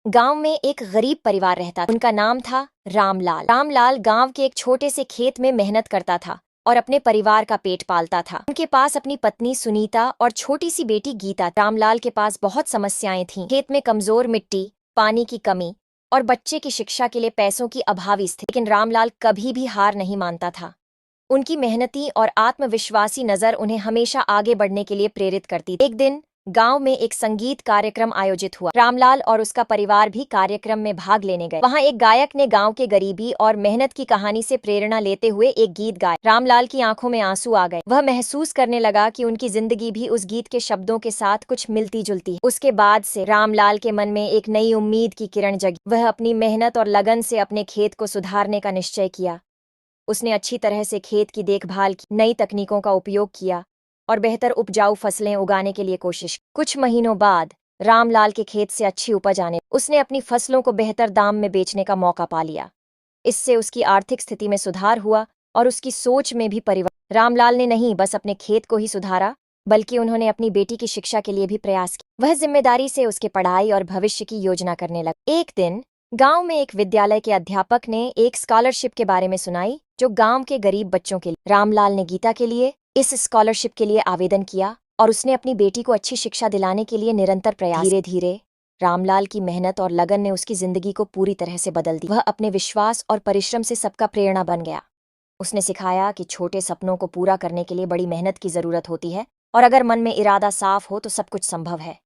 गांव में एक गरीब परिवार रहता था। उनका नाम था रामलाल। रामलाल गांव के एक छोटे से खेत में मेहनत करता था और अपने परिवार का पेट पालता था। उनके पास अपनी पत्नी सुनीता और छोटी सी बेटी गीता। रामलाल के पास बहुत समस्याएं थीं। खेत में कमजोर मिट्टी, पानी की कमी और बच्चे की शिक्षा के लिए पैसों की अभावी स्थिति। लेकिन रामलाल कभी भी हार नहीं मानता था। उनकी मेहनती और आत्मविश्वासी नजर उन्हें हमेशा आगे बढ़ने के लिए प्रेरित करती। एक दिन गांव में एक संगीत कार्यक्रम आयोजित हुआ। रामलाल और उसका परिवार भी कार्यक्रम में भाग लेने गए। वहां एक गायक ने गांव के गरीबी और मेहनत की कहानी से प्रेरणा लेते हुए एक गीत गाया। रामलाल की आंखों में आंसू आ गए। वह महसूस करने लगा कि उनकी जिंदगी भी उस गीत के शब्दों के साथ कुछ मिलती जुलती है। उसके बाद से रामलाल के मन में एक नई उम्मीद की किरण जगी। वह अपनी मेहनत और लगन से अपने खेत को सुधारने का निश्चय किया। उसने अच्छी तरह से खेत की देखभाल की, नई तकनीकों का उपयोग किया और बेहतर उपजाऊ फसलें उगाने के लिए कोशिश की। कुछ महीनों बाद रामलाल के खेत से अच्छी उपज आने, उसने अपनी फसलों को बेहतर दाम में बेचने का मौका पा लिया। इससे उसकी आर्थिक स्थिति में सुधार हुआ और उसकी सोच में भी परिवर्तन। रामलाल ने नहीं बस अपने खेत को ही सुधारा, बल्कि उन्होंने अपनी बेटी की शिक्षा के लिए भी प्रयास किया। वह जिम्मेदारी से उसके पढ़ाई और भविष्य की योजना करने लगा। एक दिन गांव में एक विद्यालय के अध्यापक ने एक स्कॉलरशिप के बारे में सुनाई, जो गांव के गरीब बच्चों के लिए। रामलाल ने गीता के लिए इस स्कॉलरशिप के लिए आवेदन किया और उसने अपनी बेटी को अच्छी शिक्षा दिलाने के लिए निरंतर प्रयास। धीरे धीरे रामलाल की मेहनत और लगन ने उसकी जिंदगी को पूरी तरह से बदल दी। वह अपने विश्वास और परिश्रम से सबका प्रेरणा बन गया। उसने सिखाया कि छोटे सपनों को पूरा करने के लिए बड़ी मेहनत की जरूरत होती है और अगर मन में इरादा साफ हो तो सब कुछ संभव है।